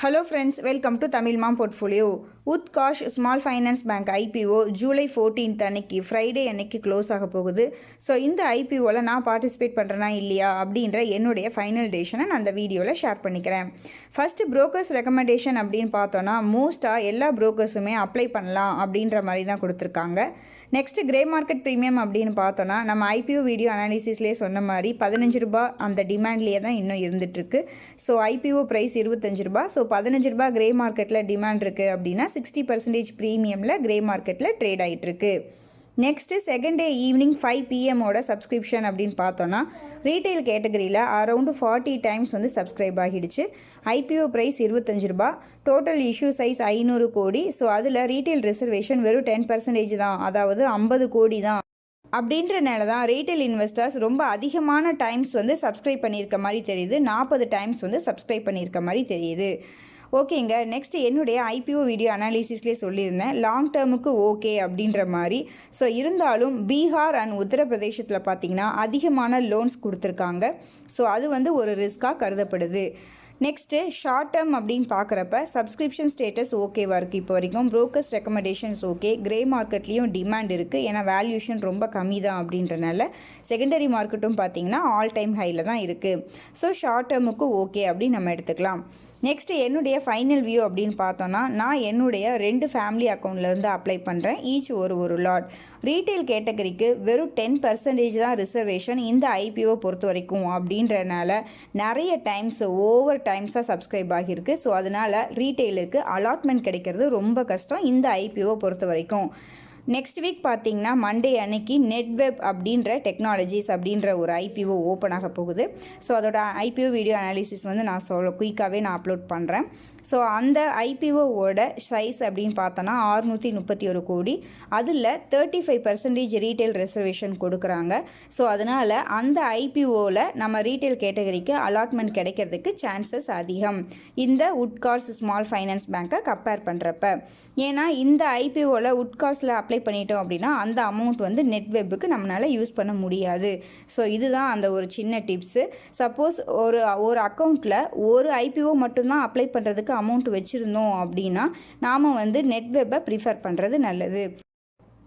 Hello friends, welcome to Tamil Mom Portfolio. utkarsh Small Finance Bank IPO July 14th அன்னைக்கு Friday அன்னைக்கு close ஆக போகுது. So இந்த ஐபிஓவில் நான் பார்ட்டிசிபேட் பண்ணுறேனா இல்லையா அப்படின்ற என்னுடைய ஃபைனல் டேஷனை நான் அந்த வீடியோவில் ஷேர் பண்ணிக்கிறேன். ஃபஸ்ட்டு ப்ரோக்கர்ஸ் ரெக்கமெண்டேஷன் அப்படின்னு பார்த்தோன்னா மோஸ்ட்டாக எல்லா ப்ரோக்கர்ஸுமே அப்ளை பண்ணலாம் அப்படின்ற மாதிரி தான் கொடுத்துருக்காங்க. நெக்ஸ்ட்டு கிரே மார்க்கெட் ப்ரீமியம் அப்படின்னு பார்த்தோன்னா நம்ம ஐபிஓ வீடியோ அனாலிசிஸ்லேயே சொன்ன மாதிரி 15 ரூபா அந்த டிமாண்ட்லேயே தான் இன்னும் இருந்துகிட்ருக்கு. ஸோ ஐபிஓ ப்ரைஸ் 25 ரூபா. ஸோ 15 ரூபா கிரே மார்க்கெட்டில் டிமாண்ட் இருக்குது அப்படின்னா 60% ப்ரீமியமில் கிரே மார்க்கெட்டில் ட்ரேட் ஆகிட்டுருக்கு. Next second day evening 5 PM subscription அப்படின்னு பார்த்தோன்னா ரீட்டைல் கேட்டகரியில் அரௌண்டு 40 டைம்ஸ் சப்ஸ்கிரைப் ஆகிடுச்சு. ஐபிஓ ப்ரைஸ் 25 ரூபா. டோட்டல் இஷ்யூ சைஸ் 500 கோடி. ஸோ அதில் ரீட்டைல் ரிசர்வேஷன் வெறும் 10% தான், அதாவது 50 கோடி தான். அப்படின்றனால தான் ரீட்டைல் இன்வெஸ்டர்ஸ் ரொம்ப அதிகமான டைம்ஸ் சப்ஸ்கிரைப் பண்ணியிருக்க மாதிரி தெரியுது. 40 டைம்ஸ் சப்ஸ்கிரைப் பண்ணியிருக்க மாதிரி தெரியுது. ஓகேங்க, நெக்ஸ்ட் என்னுடைய ஐபிஓ வீடியோ அனாலிசிஸ்லேயே சொல்லியிருந்தேன் லாங் டேர்முக்கு ஓகே அப்படின்ற மாதிரி. ஸோ இருந்தாலும் பீகார் அண்ட் உத்தரப்பிரதேசத்தில் பார்த்திங்கன்னா அதிகமான லோன்ஸ் கொடுத்துருக்காங்க. ஸோ அது ஒரு ரிஸ்க்காக கருதப்படுது. நெக்ஸ்ட்டு ஷார்ட் டேர்ம் அப்படின்னு பார்க்குறப்ப சப்ஸ்கிரிப்ஷன் ஸ்டேட்டஸ் ஓகேவாக இருக்குது. இப்போ வரைக்கும் ப்ரோக்கர்ஸ் ரெக்கமெண்டேஷன்ஸ் ஓகே. கிரே மார்க்கெட்லேயும் டிமாண்ட் இருக்குது, ஏன்னா வேல்யூஷன் ரொம்ப கம்மி தான் அப்படின்றனால. செகண்டரி மார்க்கெட்டும் பார்த்திங்கன்னா ஆல் டைம் ஹையில் தான் இருக்குது. ஸோ ஷார்ட் டேர்முக்கு ஓகே அப்படின்னு நம்ம எடுத்துக்கலாம். நெக்ஸ்ட்டு என்னுடைய ஃபைனல் வியூ அப்படின்னு பார்த்தோன்னா நான் என்னுடைய 2 ஃபேமிலி அக்கௌண்ட்லேருந்து அப்ளை பண்ணுறேன். ஈச் ஒரு லாட். ரீட்டைல் கேட்டகரிக்கு வெறும் 10% தான் ரிசர்வேஷன் இந்த ஐபிஓ பொறுத்த வரைக்கும் அப்படின்றனால நிறைய டைம்ஸ் ஓவர் டைம்ஸாக சப்ஸ்கிரைப் ஆகியிருக்கு. ஸோ அதனால் ரீட்டைலுக்கு அலாட்மெண்ட் கிடைக்கிறது ரொம்ப கஷ்டம் இந்த ஐபிஓ பொறுத்த வரைக்கும். நெக்ஸ்ட் வீக் பார்த்தீங்கன்னா மண்டே அன்னைக்கு நெட்வெப் அப்படின்ற டெக்னாலஜிஸ் அப்படின்ற ஒரு ஐபிஓ ஓப்பன் ஆக போகுது. ஸோ அதோட ஐபிஓ வீடியோ அனாலிசிஸ் நான் குயிக்காகவே நான் அப்லோட் பண்ணுறேன். ஸோ அந்த ஐபிஓவோட சைஸ் அப்படின்னு பார்த்தோன்னா 631 கோடி. அதில் 35% ரீட்டைல் ரிசர்வேஷன் கொடுக்குறாங்க. ஸோ அதனால் அந்த ஐபிஓவில் நம்ம ரீட்டைல் கேட்டகரிக்கு அலாட்மெண்ட் கிடைக்கிறதுக்கு சான்சஸ் அதிகம் இந்த utkarsh ஸ்மால் ஃபைனான்ஸ் பேங்க்கை கம்பேர் பண்ணுறப்ப. ஏன்னா இந்த ஐபிஓவில் utkarshல அப்ளை பண்ணிட்டோம் அப்படின்னா அந்த அமௌண்ட் நெட்வெப்புக்கு நம்மளால் யூஸ் பண்ண முடியாது. ஸோ இதுதான் அந்த ஒரு சின்ன டிப்ஸு. சப்போஸ் ஒரு அக்கௌண்ட்டில் ஒரு ஐபிஓ மட்டும்தான் அப்ளை பண்ணுறதுக்கு அமௌண்ட் வச்சுருந்தோம் அப்படின்னா நாம் நெட்வெப்பை ப்ரிஃபர் பண்ணுறது நல்லது.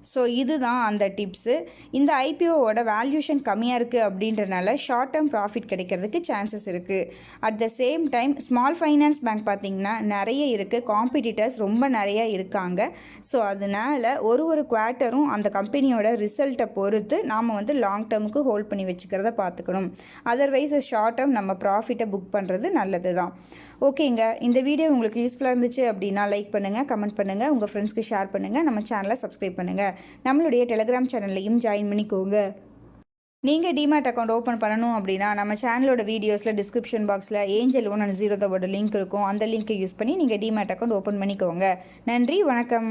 ஸோ இதுதான் அந்த டிப்ஸு. இந்த ஐபிஓவோட வேல்யூஷன் கம்மியாக இருக்குது அப்படின்றனால ஷார்ட் டேர்ம் ப்ராஃபிட் கிடைக்கிறதுக்கு சான்சஸ் இருக்குது. At the same time small finance bank பார்த்திங்கன்னா நிறைய இருக்குது, காம்படிட்டர்ஸ் ரொம்ப நிறைய இருக்காங்க. ஸோ அதனால் ஒரு குவார்ட்டரும் அந்த கம்பெனியோட ரிசல்ட்டை பொறுத்து நாம் லாங் டேர்முக்கு ஹோல்ட் பண்ணி வச்சுக்கிறத பார்த்துக்கணும். அதர்வைஸ் ஷார்ட் டேர்ம் நம்ம ப்ராஃபிட்டை புக் பண்ணுறது நல்லது தான். ஓகேங்க, இந்த வீடியோ உங்களுக்கு யூஸ்ஃபுல்லாக இருந்துச்சு அப்படின்னா லைக் பண்ணுங்கள், கமெண்ட் பண்ணுங்கள், உங்கள் ஃப்ரெண்ட்ஸ்க்கு ஷேர் பண்ணுங்கள், நம்ம சேனலை சப்ஸ்கிரைப் பண்ணுங்கள், நம்மளுடைய டெலிகிராம் சேனல்லையும் ஜாயின் பண்ணிக்கோங்க. நீங்கள் டிமேட் அக்கௌண்ட் ஓப்பன் பண்ணணும் அப்படின்னா நம்ம சேனலோட வீடியோஸில் டிஸ்கிரிப்ஷன் பாக்ஸில் ஏஞ்சல் 1 and 0 லிங்க் இருக்கும். அந்த லிங்க்கை யூஸ் பண்ணி நீங்கள் டிமேட் அக்கௌண்ட் ஓப்பன் பண்ணிக்கோங்க. நன்றி, வணக்கம்.